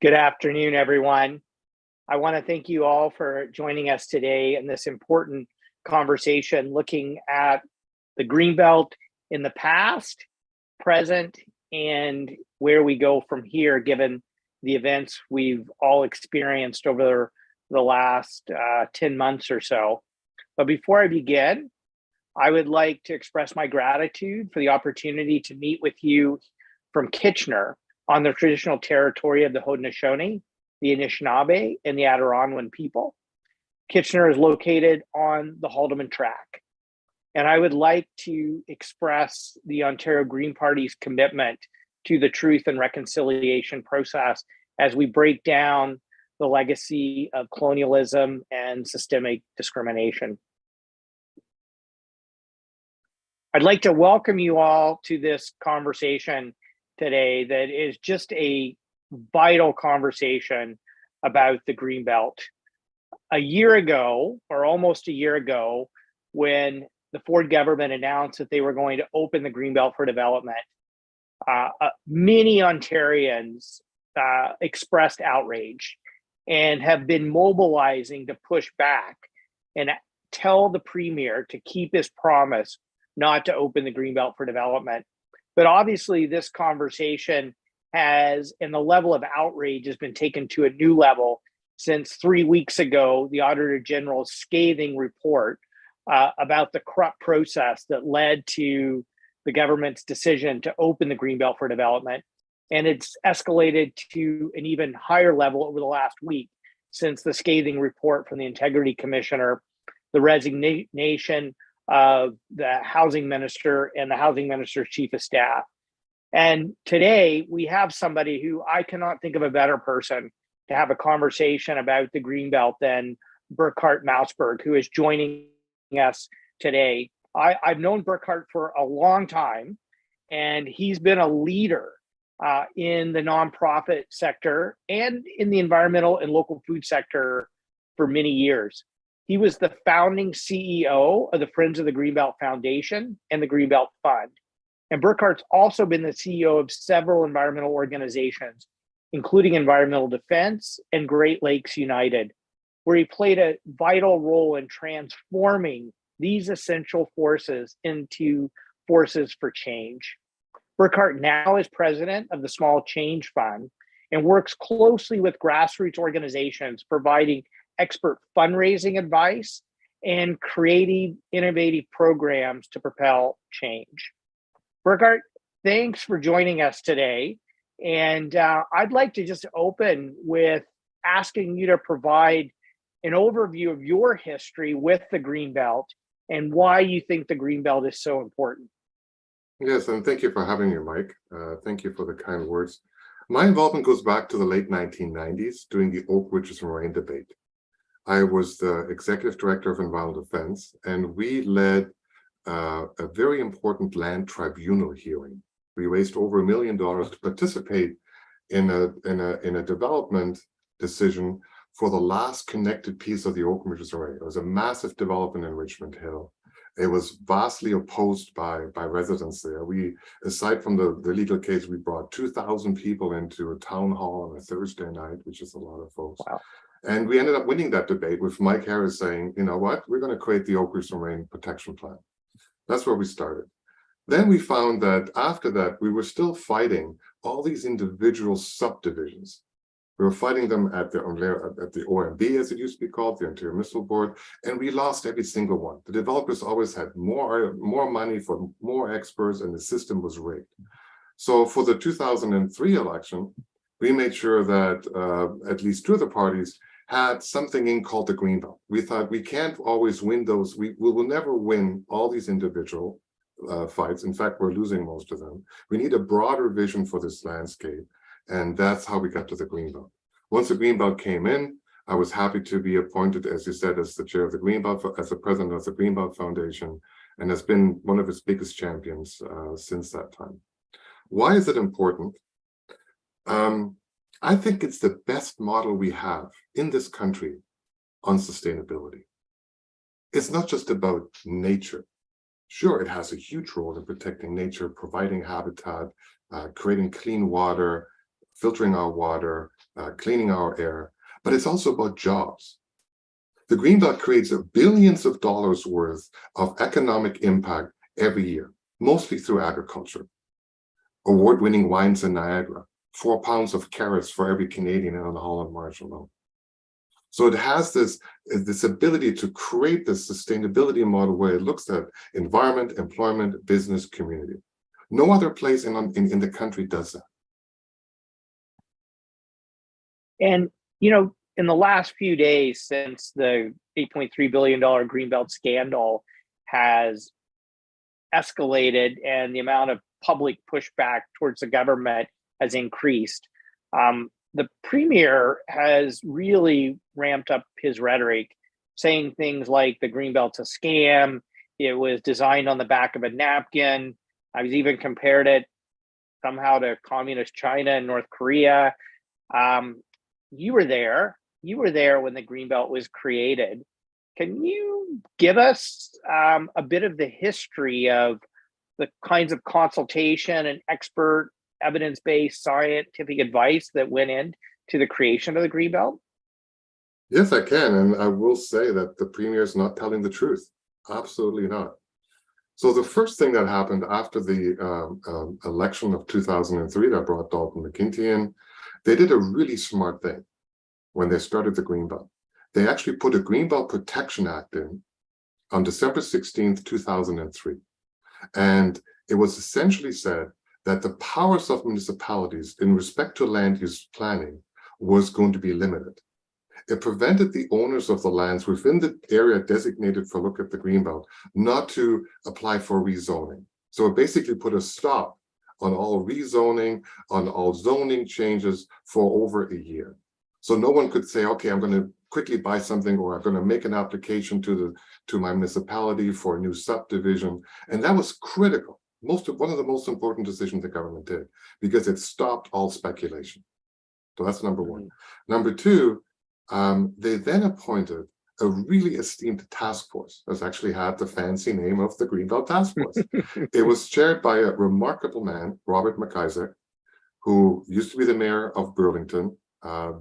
Good afternoon, everyone. I want to thank you all for joining us today in this important conversation looking at the Greenbelt in the past, present, and where we go from here, given the events we've all experienced over the last 10 months or so. But before I begin, I would like to express my gratitude for the opportunity to meet with you from Kitchener on the traditional territory of the Haudenosaunee, the Anishinaabe, and the Adirondack people. Kitchener is located on the Haldimand Track. And I would like to express the Ontario Green Party's commitment to the truth and reconciliation process as we break down the legacy of colonialism and systemic discrimination. I'd like to welcome you all to this conversation today that is just a vital conversation about the Greenbelt. A year ago, or almost a year ago, when the Ford government announced that they were going to open the Greenbelt for development, many Ontarians expressed outrage and have been mobilizing to push back and tell the Premier to keep his promise not to open the Greenbelt for development. But obviously this conversation has, and the level of outrage has been taken to a new level since 3 weeks ago, the Auditor General's scathing report about the corrupt process that led to the government's decision to open the Greenbelt for development. And it's escalated to an even higher level over the last week since the scathing report from the Integrity Commissioner, the resignation of the housing minister and the housing minister's chief of staff. And today we have somebody who I cannot think of a better person to have a conversation about the Greenbelt than Burkhard Mausberg, who is joining us today. I've known Burkhard for a long time, and he's been a leader in the nonprofit sector and in the environmental and local food sector for many years. He was the founding CEO of the Friends of the Greenbelt Foundation and the Greenbelt Fund. And Burkhard's also been the CEO of several environmental organizations, including Environmental Defense and Great Lakes United, where he played a vital role in transforming these essential forces into forces for change. Burkhard now is president of the Small Change Fund and works closely with grassroots organizations, providing expert fundraising advice and creative, innovative programs to propel change. Burkhard, thanks for joining us today. And I'd like to just open with asking you to provide an overview of your history with the Greenbelt and why you think the Greenbelt is so important. Yes, and thank you for having me, Mike. Thank you for the kind words. My involvement goes back to the late 1990s during the Oak Ridges Moraine debate. I was the executive director of Environmental Defense, and we led a very important land tribunal hearing. We raised over $1 million to participate in a development decision for the last connected piece of the Oak Ridges Moraine. It was a massive development in Richmond Hill. It was vastly opposed by residents there. We, aside from the legal case, we brought 2,000 people into a town hall on a Thursday night, which is a lot of folks. Wow. And we ended up winning that debate with Mike Harris saying, you know what, we're going to create the Oak Ridges Moraine Protection Plan. That's where we started. Then we found that after that, we were still fighting all these individual subdivisions. We were fighting them at the OMB, as it used to be called, the Ontario Municipal Board, and we lost every single one. The developers always had more money for more experts, and the system was rigged. So for the 2003 election, we made sure that at least two of the parties had something in called the Greenbelt. We thought we can't always win those. We will never win all these individual fights. In fact, we're losing most of them. We need a broader vision for this landscape. And that's how we got to the Greenbelt. Once the Greenbelt came in, I was happy to be appointed, as you said, as the chair of the Greenbelt, as the president of the Greenbelt Foundation, and has been one of its biggest champions since that time. Why is it important? I think it's the best model we have in this country on sustainability. It's not just about nature. Sure, it has a huge role in protecting nature, providing habitat, creating clean water, filtering our water, cleaning our air, but it's also about jobs. The Greenbelt creates billions of dollars worth of economic impact every year, mostly through agriculture. Award-winning wines in Niagara, 4 pounds of carrots for every Canadian on the Holland Marsh alone. So it has this ability to create this sustainability model where it looks at environment, employment, business, community. No other place in the country does that. And, you know, in the last few days since the $8.3 billion Greenbelt scandal has escalated and the amount of public pushback towards the government has increased, the premier has really ramped up his rhetoric, saying things like the Greenbelt's a scam, it was designed on the back of a napkin. I've even compared it somehow to communist China and North Korea. You were there when the Greenbelt was created. Can you give us a bit of the history of the kinds of consultation and expert evidence-based scientific advice that went into the creation of the Greenbelt? Yes, I can. And I will say that the premier is not telling the truth. Absolutely not. So the first thing that happened after the election of 2003 that brought Dalton McGuinty in, they did a really smart thing when they started the Greenbelt. They actually put a Greenbelt Protection Act in on December 16th, 2003. And it was essentially said that the powers of municipalities in respect to land use planning was going to be limited. It prevented the owners of the lands within the area designated for look at the Greenbelt not to apply for rezoning. So it basically put a stop on all rezoning, on all zoning changes for over a year. So no one could say, okay, I'm going to quickly buy something, or I'm going to make an application to my municipality for a new subdivision. And that was critical. One of the most important decisions the government did, because it stopped all speculation. So that's number one. Number two, they then appointed a really esteemed task force that's actually had the fancy name of the Greenbelt Task Force. It was chaired by a remarkable man, Robert McIsaac, who used to be the mayor of Burlington,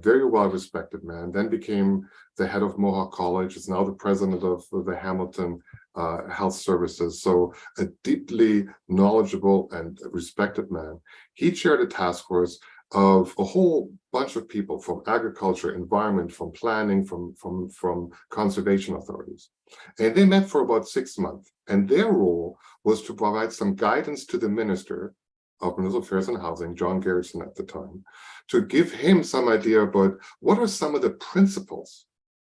very well-respected man, then became the head of Mohawk College, is now the president of the Hamilton Health Services. So a deeply knowledgeable and respected man. He chaired a task force of a whole bunch of people from agriculture, environment, from planning, from conservation authorities. And they met for about 6 months. And their role was to provide some guidance to the Minister of Municipal Affairs and Housing, John Garrison at the time, to give him some idea about what are some of the principles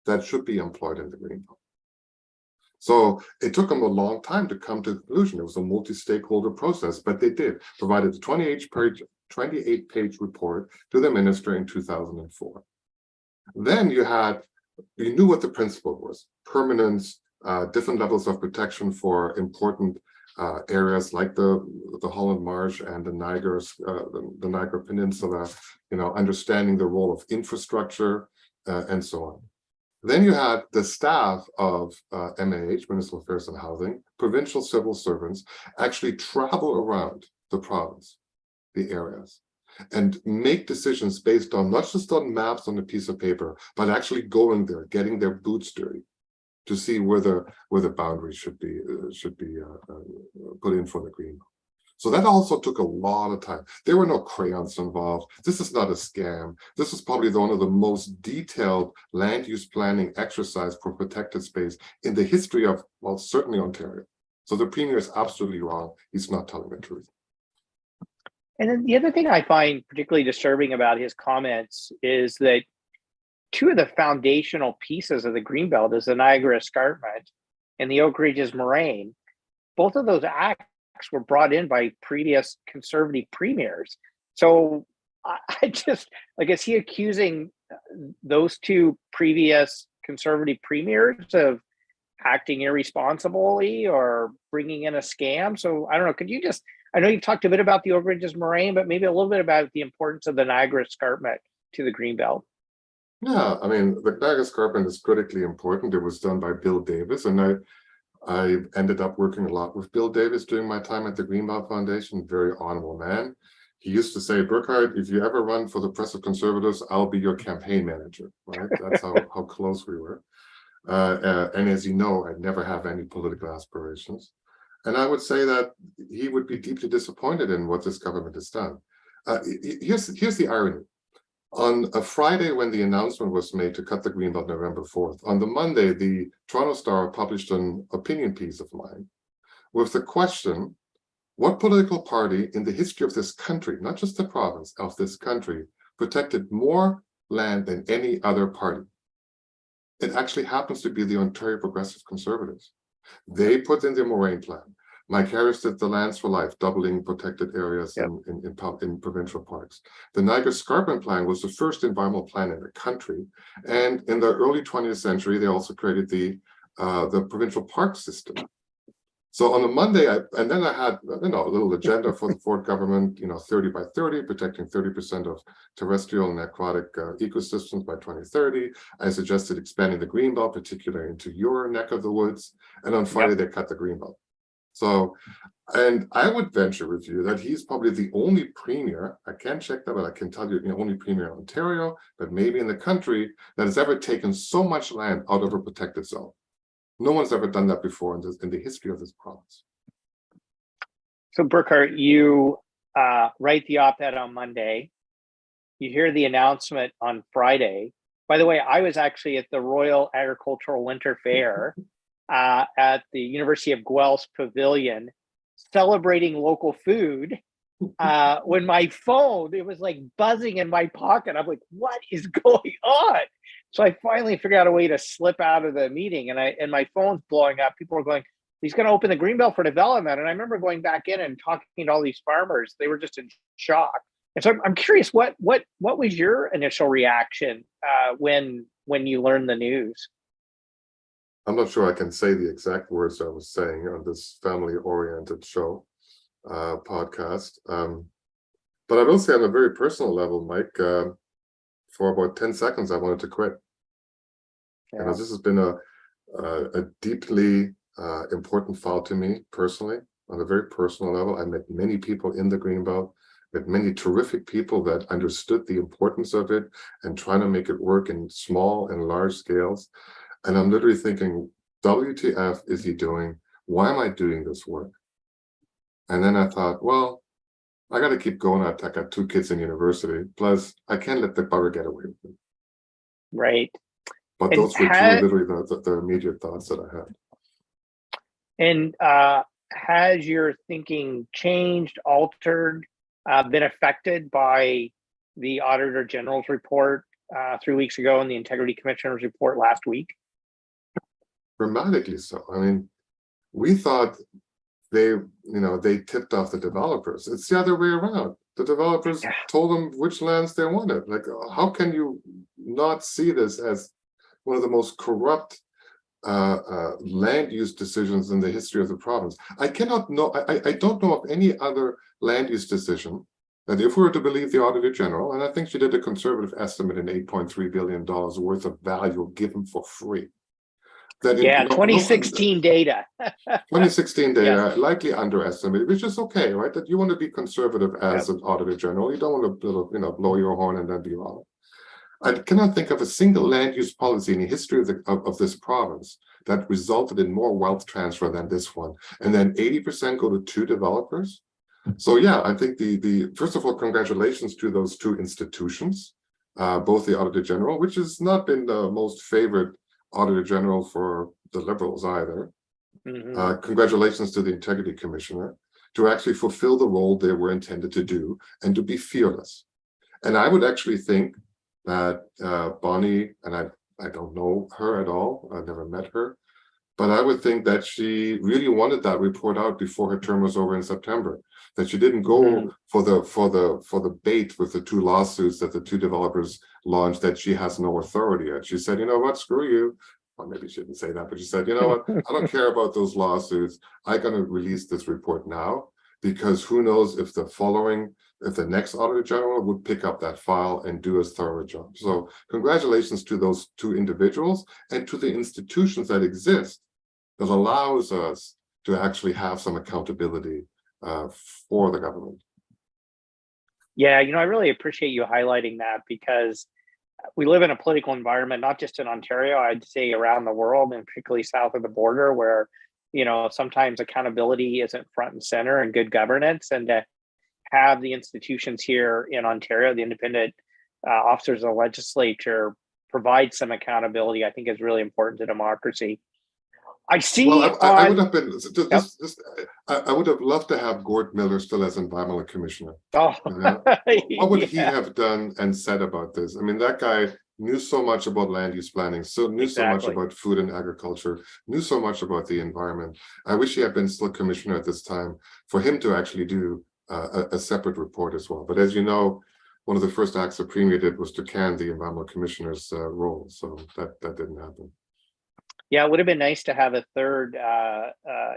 that should be employed in the Greenbelt. So it took them a long time to come to the conclusion. It was a multi-stakeholder process, but they did, provided the 28-page report to the minister in 2004. Then you knew what the principle was: permanence, different levels of protection for important areas like the Holland Marsh and the Niagara Peninsula, understanding the role of infrastructure and so on. Then you had the staff of MAH, Municipal Affairs and Housing, provincial civil servants, actually travel around the province, the areas, and make decisions based on not just on maps on a piece of paper, but actually going there, getting their boots dirty to see where the boundaries should be put in for the Greenbelt. So that also took a lot of time. There were no crayons involved. This is not a scam. This is probably one of the most detailed land use planning exercise for protected space in the history of, well, certainly Ontario. So the premier is absolutely wrong. He's not telling the truth. And then the other thing I find particularly disturbing about his comments is that two of the foundational pieces of the Greenbelt is the Niagara Escarpment and the Oak Ridges Moraine. Both of those acts were brought in by previous conservative premiers. So I just, is he accusing those two previous conservative premiers of acting irresponsibly or bringing in a scam? So I don't know, could you just, I know you've talked a bit about the Oak Ridges Moraine, but maybe a little bit about the importance of the Niagara Escarpment to the Greenbelt. Yeah, I mean, the Niagara Escarpment is critically important. It was done by Bill Davis, and I ended up working a lot with Bill Davis during my time at the Greenbelt Foundation. Very honorable man. he used to say, Burkhard, if you ever run for the Progressive Conservatives, I'll be your campaign manager, right? That's how close we were. And as you know, I never have any political aspirations. And I would say that he would be deeply disappointed in what this government has done. Here's the irony. On a Friday, when the announcement was made to cut the Greenbelt November 4th, on the Monday, the Toronto Star published an opinion piece of mine with the question, what political party in the history of this country, not just the province, of this country, protected more land than any other party? It actually happens to be the Ontario Progressive Conservatives. They put in the moraine plan. Mike Harris did the Lands for Life, doubling protected areas in provincial parks. The Niagara Escarpment Plan was the first environmental plan in the country. And in the early 20th century, they also created the provincial park system. So on the Monday, and then I had a little agenda for the Ford government, 30 by 30, protecting 30% of terrestrial and aquatic ecosystems by 2030. I suggested expanding the Greenbelt, particularly into your neck of the woods. And on Friday, they cut the Greenbelt. So, and I would venture with you that he's probably the only premier, I can't check that, but I can tell you, only premier in Ontario, but maybe in the country, that has ever taken so much land out of a protected zone. No one's ever done that before in the history of this province. So Burkhard, you write the op-ed on Monday. You hear the announcement on Friday. By the way, I was actually at the Royal Agricultural Winter Fair at the University of Guelph's Pavilion, celebrating local food. When my phone, it was like buzzing in my pocket. I'm like, what is going on? So I finally figured out a way to slip out of the meeting, and my phone's blowing up. People are going, he's going to open the Greenbelt for development. And I remember going back in and talking to all these farmers. They were just in shock. And so I'm curious, what was your initial reaction when you learned the news? I'm not sure I can say the exact words I was saying on this family-oriented show podcast. But I will say on a very personal level, Mike, for about 10 seconds, I wanted to quit. Yeah. This has been a deeply important file to me personally, on a very personal level. I met many people in the Greenbelt, met many terrific people that understood the importance of it and trying to make it work in small and large scales. And I'm literally thinking, WTF is he doing? Why am I doing this work? And then I thought, well, I got to keep going. I got 2 kids in university. Plus, I can't let the butter get away with it. Right. But those were literally the immediate thoughts that I had. And has your thinking changed, altered, been affected by the Auditor General's report 3 weeks ago and the Integrity Commissioner's report last week? Dramatically so. I mean, we thought they tipped off the developers. It's the other way around. The developers told them which lands they wanted. Like, how can you not see this as one of the most corrupt land use decisions in the history of the province? I cannot know. I don't know of any other land use decision that, if we were to believe the Auditor General, and I think she did a conservative estimate in $8.3 billion worth of value given for free. 2016 data. 2016 data, likely underestimated, which is okay, right? That you want to be conservative as an Auditor General. You don't want to blow your horn and then be wrong. I cannot think of a single land use policy in the history of this province that resulted in more wealth transfer than this one. And then 80% go to 2 developers. So yeah, I think first of all, congratulations to those 2 institutions, both the Auditor General, which has not been the most favorite Auditor General for the Liberals either. Mm-hmm. Congratulations to the Integrity Commissioner to actually fulfill the role they were intended to do and to be fearless. And I would actually think that Bonnie, and I don't know her at all, I've never met her, but I would think that she really wanted that report out before her term was over in September. That she didn't go for the bait with the 2 lawsuits that the 2 developers launched, that she has no authority at. She said, you know what, screw you. Well, maybe she didn't say that, but she said, you know what, I don't care about those lawsuits. I'm going to release this report now, because who knows if the next Auditor General would pick up that file and do a thorough job. So congratulations to those 2 individuals and to the institutions that exist that allows us to actually have some accountability for the government. Yeah, I really appreciate you highlighting that because we live in a political environment, not just in Ontario, I'd say around the world, and particularly south of the border, where, sometimes accountability isn't front and center and good governance. And to have the institutions here in Ontario, the independent officers of the legislature, provide some accountability, I think is really important to democracy. I see Well, I would on, have been yep. I would have loved to have Gord Miller still as environmental commissioner. Oh, You know, what would he yeah, have done and said about this? I mean, that guy knew so much about land use planning, so knew so much exactly. about food and agriculture, knew so much about the environment. I wish he had been still commissioner at this time for him to actually do a separate report as well. But as you know, one of the first acts the premier did was to can the environmental commissioner's role, so that didn't happen. Yeah, it would have been nice to have a third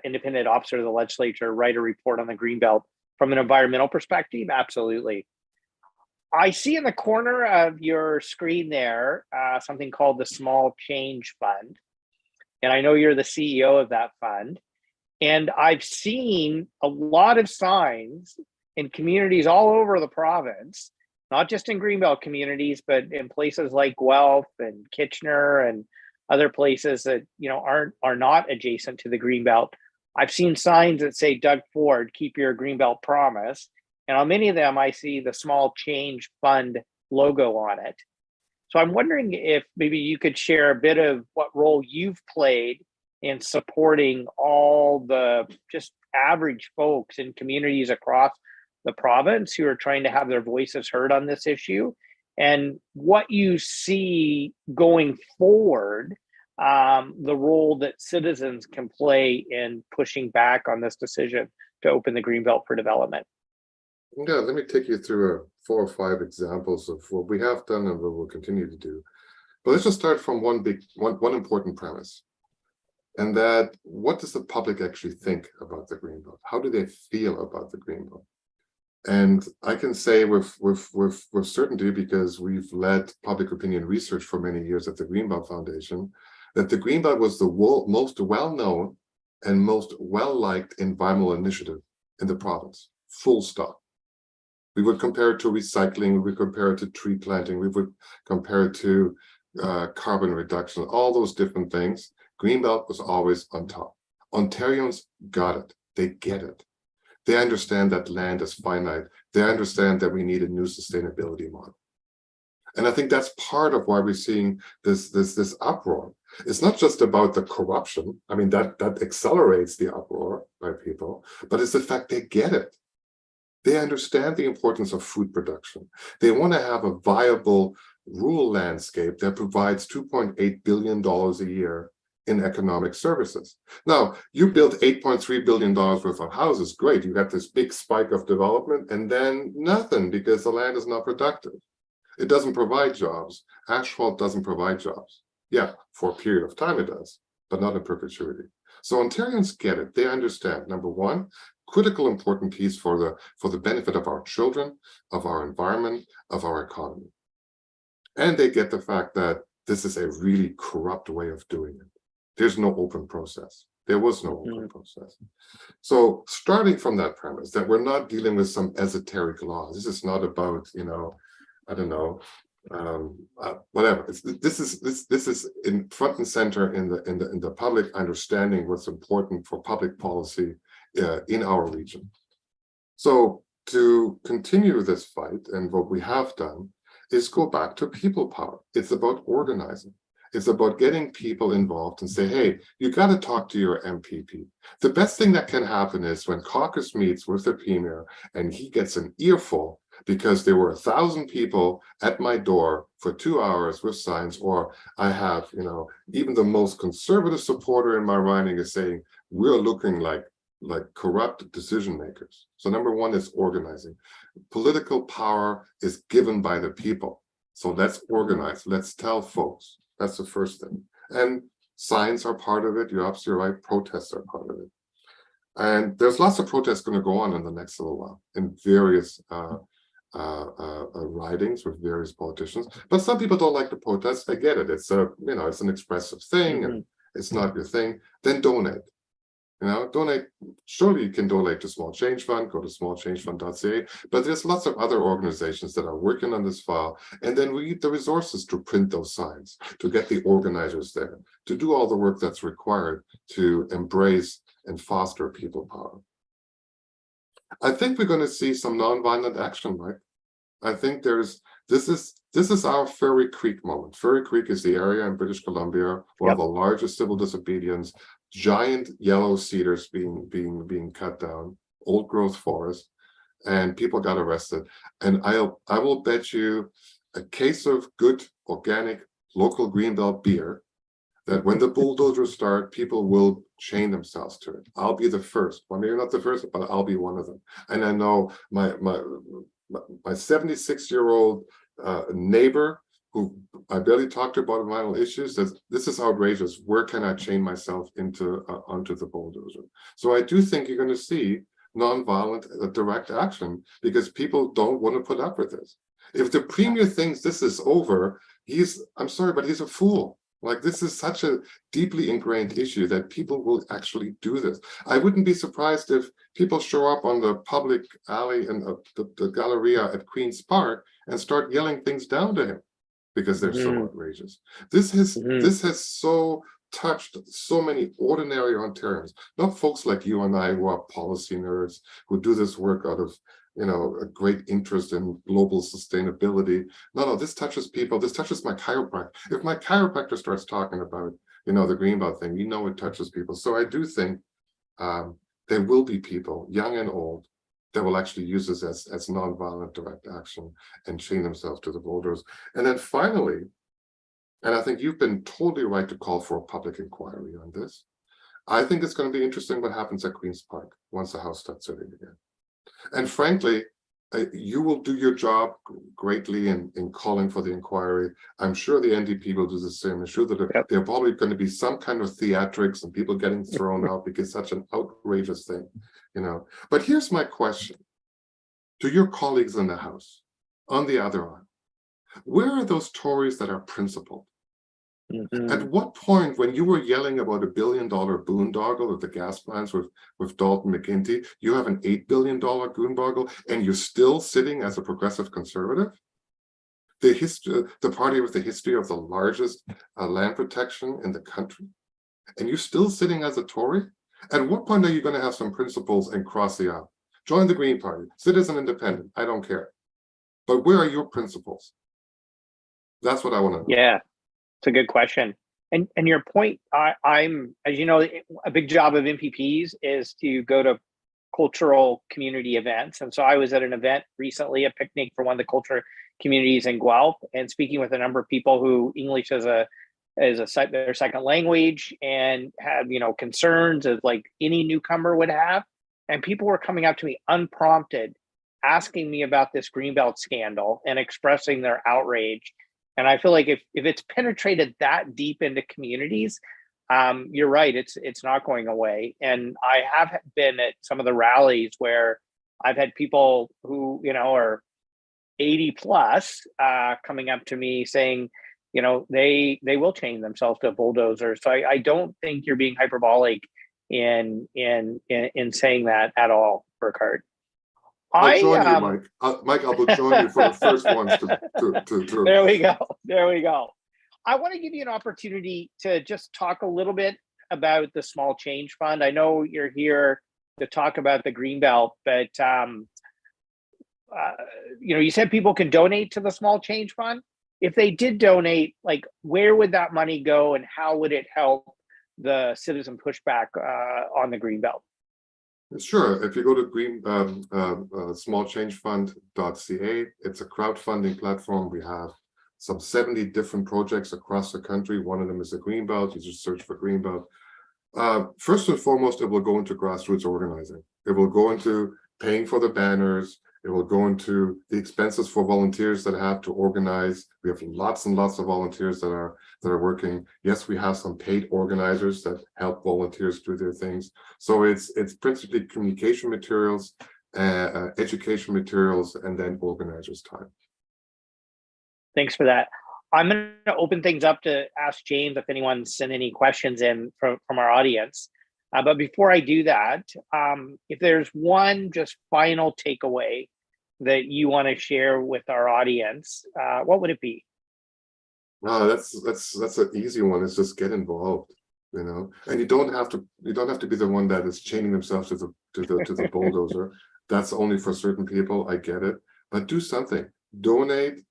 independent officer of the legislature write a report on the Greenbelt from an environmental perspective. Absolutely. I see in the corner of your screen there something called the Small Change Fund. And I know you're the CEO of that fund. And I've seen a lot of signs in communities all over the province, not just in Greenbelt communities, but in places like Guelph and Kitchener and other places that are not adjacent to the Greenbelt. I've seen signs that say Doug Ford, keep your Greenbelt promise. And on many of them, I see the Small Change Fund logo on it. So I'm wondering if maybe you could share a bit of what role you've played in supporting all the just average folks in communities across the province who are trying to have their voices heard on this issue, and what you see going forward, the role that citizens can play in pushing back on this decision to open the Greenbelt for development. Yeah, let me take you through 4 or 5 examples of what we have done and what we'll continue to do. But let's just start from one important premise. And that, what does the public actually think about the Greenbelt? How do they feel about the Greenbelt? And I can say with certainty, because we've led public opinion research for many years at the Greenbelt Foundation, that the Greenbelt was the most well-known and most well-liked environmental initiative in the province, full stop. We would compare it to recycling, we would compare it to tree planting, we would compare it to carbon reduction, all those different things. Greenbelt was always on top. Ontarians got it. They get it. They understand that land is finite. They understand that we need a new sustainability model. And I think that's part of why we're seeing this uproar. It's not just about the corruption. I mean, that accelerates the uproar by people, but it's the fact they get it. They understand the importance of food production. They want to have a viable rural landscape that provides $2.8 billion a year in economic services. Now, you build $8.3 billion worth of houses, great. You got this big spike of development and then nothing because the land is not productive. It doesn't provide jobs. Asphalt doesn't provide jobs. Yeah, for a period of time it does, but not in perpetuity. So Ontarians get it. They understand, number one, critical important piece for the benefit of our children, of our environment, of our economy. And they get the fact that this is a really corrupt way of doing it. There's no open process. There was no open process. So starting from that premise that we're not dealing with some esoteric law, this is not about, I don't know, whatever. This is in front and center in the public understanding what's important for public policy in our region. So to continue this fight, and what we have done is go back to people power. It's about organizing. It's about getting people involved and say, hey, you got to talk to your MPP. The best thing that can happen is when caucus meets with the premier and he gets an earful because there were 1,000 people at my door for 2 hours with signs, or I have, even the most conservative supporter in my riding is saying, we're looking like corrupt decision makers. So number one is organizing. Political power is given by the people. So let's organize, let's tell folks. That's the first thing. And signs are part of it. You're absolutely right. Protests are part of it. And there's lots of protests going to go on in the next little while in various ridings with various politicians. But some people don't like the protests. I get it. It's it's an expressive thing and it's not your thing. Then donate. Donate. Surely you can donate to Small Change Fund, go to smallchangefund.ca, but there's lots of other organizations that are working on this file. And then we need the resources to print those signs, to get the organizers there, to do all the work that's required to embrace and foster people power. I think we're going to see some nonviolent action, right? I think this is our Fairy Creek moment. Fairy Creek is the area in British Columbia, one of the largest civil disobedience, giant yellow cedars being cut down, old growth forest, and people got arrested. And I will bet you a case of good organic local Greenbelt beer that when the bulldozers start, people will chain themselves to it. I'll be the first. Well, maybe not the first, but I'll be one of them. And I know my 76-year-old neighbor, who I barely talked to about environmental issues, says, this is outrageous. Where can I chain myself onto the bulldozer? So I do think you're going to see nonviolent direct action, because people don't want to put up with this. If the premier thinks this is over, I'm sorry, but he's a fool. Like, this is such a deeply ingrained issue that people will actually do this. I wouldn't be surprised if people show up on the public alley and the Galleria at Queen's Park and start yelling things down to him because they're so outrageous. This has so touched so many ordinary Ontarians, not folks like you and I who are policy nerds, who do this work out of a great interest in global sustainability. No, this touches people. This touches my chiropractor. If my chiropractor starts talking about, the Greenbelt thing, it touches people. So I do think there will be people, young and old, that will actually use this as nonviolent direct action and chain themselves to the boulders. And then finally, and I think you've been totally right to call for a public inquiry on this. I think it's going to be interesting what happens at Queen's Park once the House starts sitting again. And frankly, you will do your job greatly in calling for the inquiry. I'm sure the NDP will do the same. I'm sure that there are probably going to be some kind of theatrics and people getting thrown out because such an outrageous thing, But here's my question to your colleagues in the House. On the other hand, where are those Tories that are principled? At what point, when you were yelling about $1 billion boondoggle of the gas plants with Dalton McGuinty, you have an $8 billion boondoggle, and you're still sitting as a progressive conservative? The party with the history of the largest land protection in the country, and you're still sitting as a Tory? At what point are you going to have some principles and cross the aisle? Join the Green Party, sit as an independent, I don't care. But where are your principles? That's what I want to know. Yeah. It's a good question. And your point, I'm, as you know, a big job of MPPs is to go to cultural community events. And so I was at an event recently, a picnic for one of the culture communities in Guelph, and speaking with a number of people who English is their second language, and have, concerns as like any newcomer would have. And people were coming up to me unprompted, asking me about this Greenbelt scandal and expressing their outrage. And I feel like if it's penetrated that deep into communities, you're right, it's not going away. And I have been at some of the rallies where I've had people who, are 80 plus coming up to me saying, they will chain themselves to a bulldozer. So I don't think you're being hyperbolic in saying that at all, Burkhard. I'll join you, Mike. Mike, I will join you for the first ones to. There we go. I want to give you an opportunity to just talk a little bit about the Small Change Fund. I know you're here to talk about the Greenbelt, but you said people can donate to the Small Change Fund. If they did donate, like, where would that money go, and how would it help the citizen pushback on the Greenbelt? Sure. If you go to smallchangefund.ca, it's a crowdfunding platform. We have some 70 different projects across the country. One of them is the Greenbelt. You just search for Greenbelt. First and foremost, it will go into grassroots organizing. It will go into paying for the banners. It will go into the expenses for volunteers that have to organize. We have lots and lots of volunteers that are working. Yes, we have some paid organizers that help volunteers do their things. So it's principally communication materials, education materials, and then organizers' time. Thanks for that. I'm going to open things up to ask James if anyone sent any questions in from our audience. But before I do that, if there's one just final takeaway that you want to share with our audience, what would it be? That's an easy one. It's just get involved, and you don't have to be the one that is chaining themselves to the bulldozer. That's only for certain people. I get it, but do something. Donate,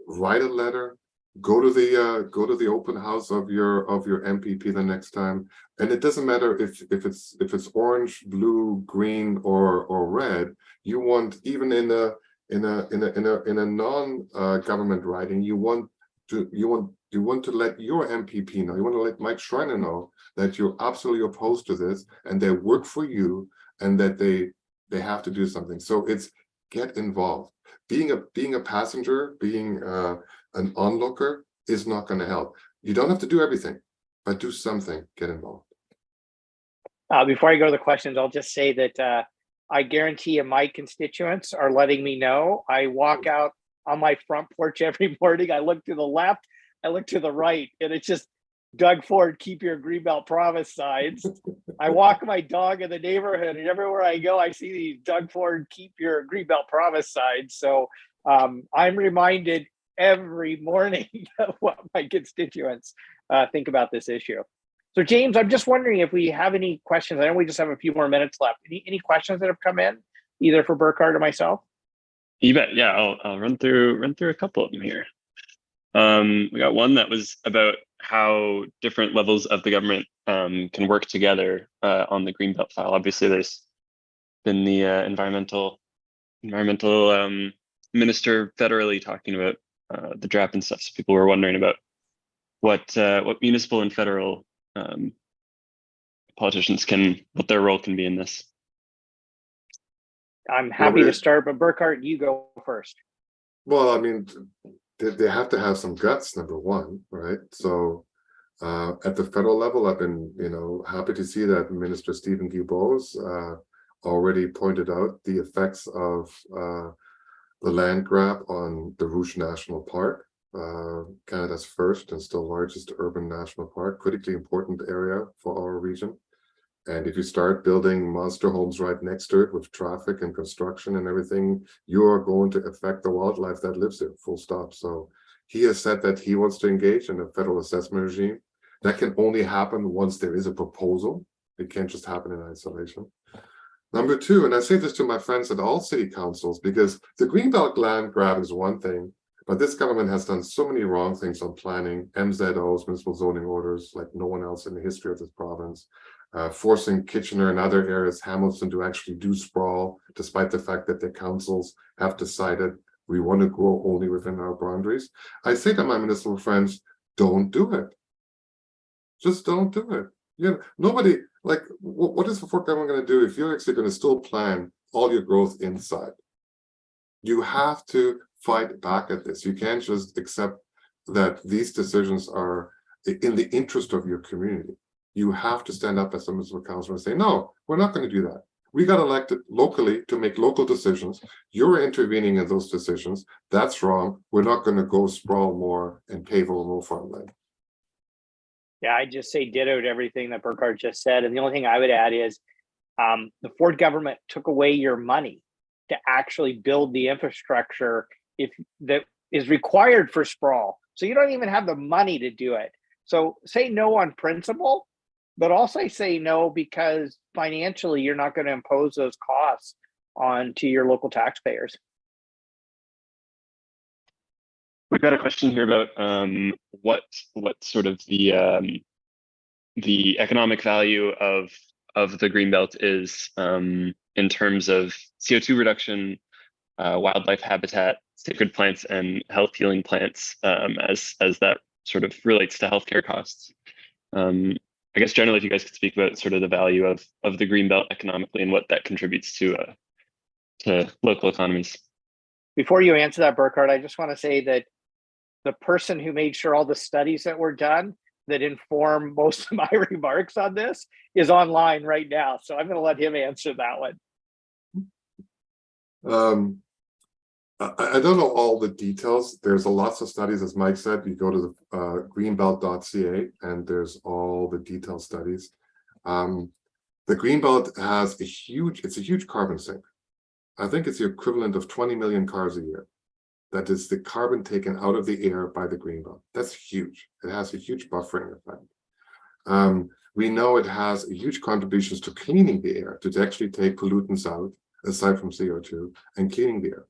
write a letter, go to the open house of your MPP the next time, and it doesn't matter if it's orange, blue, green, or red. You want, even in a non-government riding, you want to let your MPP know. You want to let Mike Schreiner know that you're absolutely opposed to this, and they work for you, and that they have to do something. So it's get involved. Being a passenger, being an onlooker is not going to help. You don't have to do everything, but do something. Get involved. Before I go to the questions, I'll just say that I guarantee you my constituents are letting me know. I walk out on my front porch every morning. I look to the left, I look to the right, and it's just Doug Ford, keep your Greenbelt promise signs. I walk my dog in the neighborhood, and everywhere I go, I see these Doug Ford, keep your Greenbelt promise signs. So I'm reminded every morning of what my constituents think about this issue. So James, I'm just wondering if we have any questions. I know we just have a few more minutes left. Any questions that have come in, either for Burkhard or myself? You bet. Yeah, I'll run through a couple of them here. We got one that was about how different levels of the government can work together on the Greenbelt file. Obviously, there's been the environmental minister federally talking about the draft and stuff. So people were wondering about what municipal and federal politicians what their role can be in this. I'm happy to start, but Burkhard, you go first. Well, I mean, they have to have some guts, number one, right? So at the federal level, I've been, happy to see that Minister Stephen Guilbeault already pointed out the effects of the land grab on the Rouge National Park, Canada's first and still largest urban national park, critically important area for our region. And if you start building monster homes right next to it with traffic and construction and everything, you are going to affect the wildlife that lives there, full stop. So he has said that he wants to engage in a federal assessment regime. That can only happen once there is a proposal. It can't just happen in isolation. Number two, and I say this to my friends at all city councils, because the Greenbelt land grab is one thing, but this government has done so many wrong things on planning, MZOs, municipal zoning orders, like no one else in the history of this province. Forcing Kitchener and other areas, Hamilton, to actually do sprawl, despite the fact that their councils have decided we want to grow only within our boundaries. I say to my municipal friends, don't do it. Just don't do it. Nobody, what is the Fort government going to do if you're actually going to still plan all your growth inside? You have to fight back at this. You can't just accept that these decisions are in the interest of your community. You have to stand up as a municipal councilor and say, no, we're not going to do that. We got elected locally to make local decisions. You're intervening in those decisions. That's wrong. We're not going to go sprawl more and pave over more farmland. Yeah, I just say ditto to everything that Burkhard just said. And the only thing I would add is the Ford government took away your money to actually build the infrastructure that is required for sprawl. So you don't even have the money to do it. So say no on principle, but also say no because financially you're not going to impose those costs onto your local taxpayers. We've got a question here about what sort of the economic value of the Greenbelt is in terms of CO2 reduction, wildlife habitat, sacred plants, and health healing plants, as that sort of relates to healthcare costs. I guess generally, if you guys could speak about sort of the value of the Greenbelt economically and what that contributes to local economies. Before you answer that, Burkhard, I just want to say that the person who made sure all the studies that were done that inform most of my remarks on this is online right now. So I'm going to let him answer that one. I don't know all the details. There's lots of studies, as Mike said. You go to the greenbelt.ca and there's all the detailed studies. The Greenbelt has it's a huge carbon sink. I think it's the equivalent of 20 million cars a year. That is the carbon taken out of the air by the Greenbelt. That's huge. It has a huge buffering effect. We know it has huge contributions to cleaning the air, to actually take pollutants out, aside from CO2, and cleaning the air.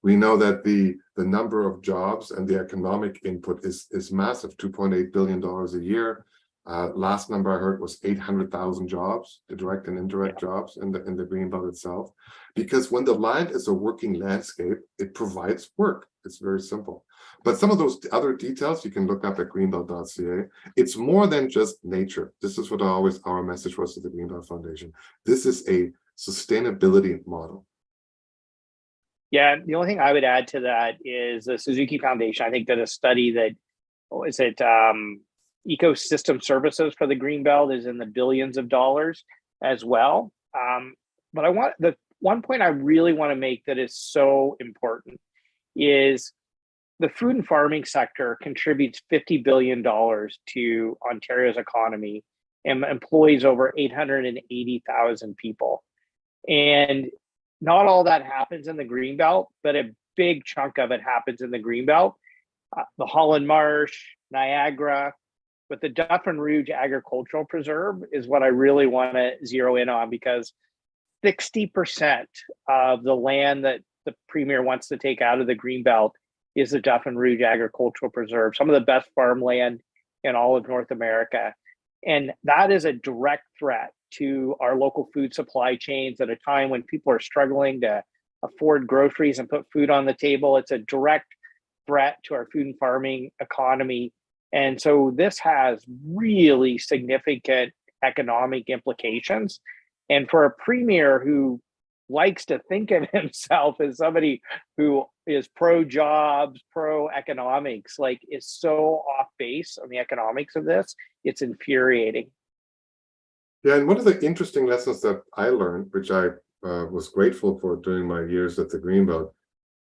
We know that the number of jobs and the economic input is massive, $2.8 billion a year. Last number I heard was 800,000 jobs, the direct and indirect jobs in the Greenbelt itself. Because when the land is a working landscape, it provides work. It's very simple. But some of those other details you can look up at greenbelt.ca. It's more than just nature. This is what our message was to the Greenbelt Foundation. This is a sustainability model. Yeah, the only thing I would add to that is the Suzuki Foundation, I think, did a study that, what is it, ecosystem services for the Greenbelt is in the billions of dollars as well. But the one point I really want to make that is so important is the food and farming sector contributes $50 billion to Ontario's economy and employs over 880,000 people. And not all that happens in the Greenbelt, but a big chunk of it happens in the Greenbelt. The Holland Marsh, Niagara, but the Dufferin Rouge Agricultural Preserve is what I really want to zero in on, because 60% of the land that the Premier wants to take out of the Greenbelt is the Dufferin Rouge Agricultural Preserve, some of the best farmland in all of North America. And that is a direct threat to our local food supply chains at a time when people are struggling to afford groceries and put food on the table. It's a direct threat to our food and farming economy. And so this has really significant economic implications. And for a premier who likes to think of himself as somebody who is pro-jobs, pro-economics, like, is so off base on the economics of this, it's infuriating. Yeah, and one of the interesting lessons that I learned, which I was grateful for during my years at the Greenbelt,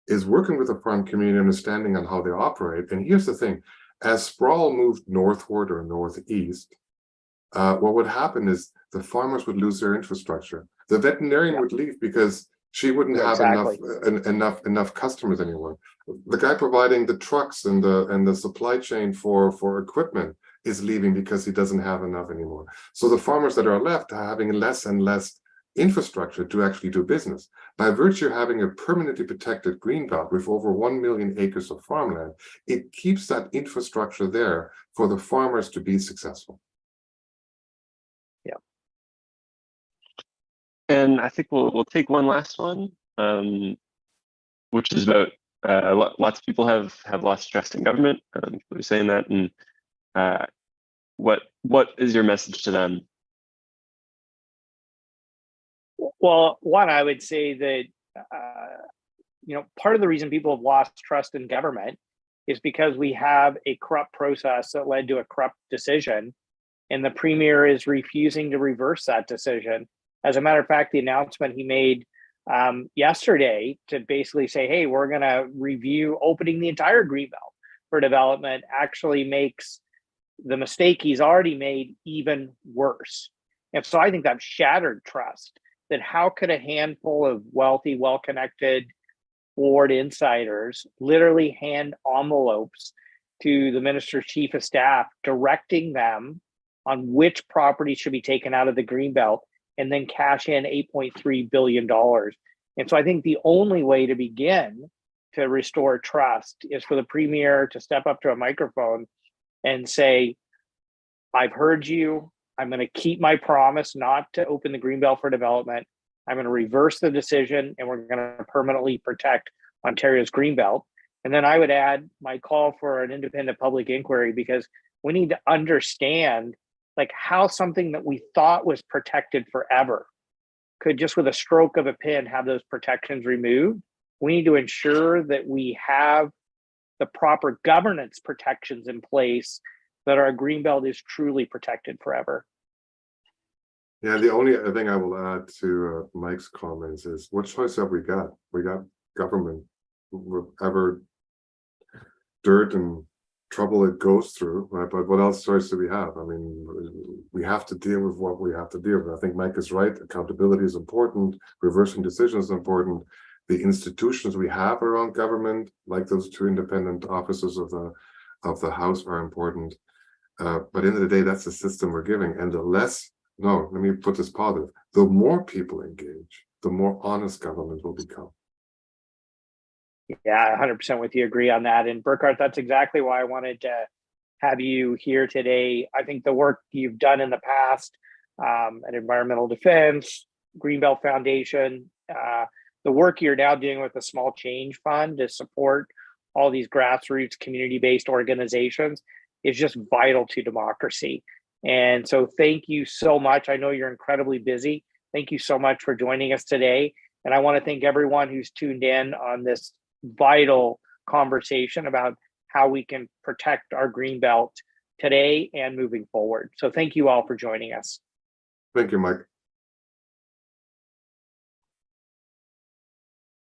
is working with the farm community, understanding on how they operate. And here's the thing, as sprawl moved northward or northeast, what would happen is the farmers would lose their infrastructure. The veterinarian would leave because she wouldn't have enough customers anymore. The guy providing the trucks and the supply chain for equipment is leaving because he doesn't have enough anymore. So the farmers that are left are having less and less infrastructure to actually do business. By virtue of having a permanently protected Greenbelt with over 1 million acres of farmland, it keeps that infrastructure there for the farmers to be successful. Yeah. And I think we'll take one last one, which is about lots of people have lost trust in government. People are saying that, and what is your message to them? Well, one, I would say that part of the reason people have lost trust in government is because we have a corrupt process that led to a corrupt decision, and the premier is refusing to reverse that decision. As a matter of fact, the announcement he made yesterday to basically say, hey, we're going to review opening the entire Greenbelt for development actually makes the mistake he's already made even worse. And so I think that shattered trust. That how could a handful of wealthy, well-connected board insiders literally hand envelopes to the minister's chief of staff, directing them on which property should be taken out of the Greenbelt, and then cash in $8.3 billion. And so I think the only way to begin to restore trust is for the premier to step up to a microphone and say, I've heard you. I'm going to keep my promise not to open the Greenbelt for development. I'm going to reverse the decision, and we're going to permanently protect Ontario's Greenbelt. And then I would add my call for an independent public inquiry, because we need to understand like how something that we thought was protected forever could just with a stroke of a pen have those protections removed. We need to ensure that we have the proper governance protections in place that our Greenbelt is truly protected forever. Yeah, the only thing I will add to Mike's comments is, what choice have we got? We got government, whatever dirt and trouble it goes through, right? But what else choice do we have? I mean, we have to deal with what we have to deal with. I think Mike is right. Accountability is important. Reversing decisions is important. The institutions we have around government, like those two independent officers of the House, are important. But at the end of the day, that's the system we're giving. And let me put this positive. The more people engage, the more honest government will become. Yeah, 100% with you. Agree on that. And Burkhard, that's exactly why I wanted to have you here today. I think the work you've done in the past at Environmental Defense, Greenbelt Foundation, the work you're now doing with the Small Change Fund to support all these grassroots community-based organizations is just vital to democracy. And so thank you so much. I know you're incredibly busy. Thank you so much for joining us today. And I want to thank everyone who's tuned in on this vital conversation about how we can protect our Greenbelt today and moving forward. So thank you all for joining us. Thank you, Mike.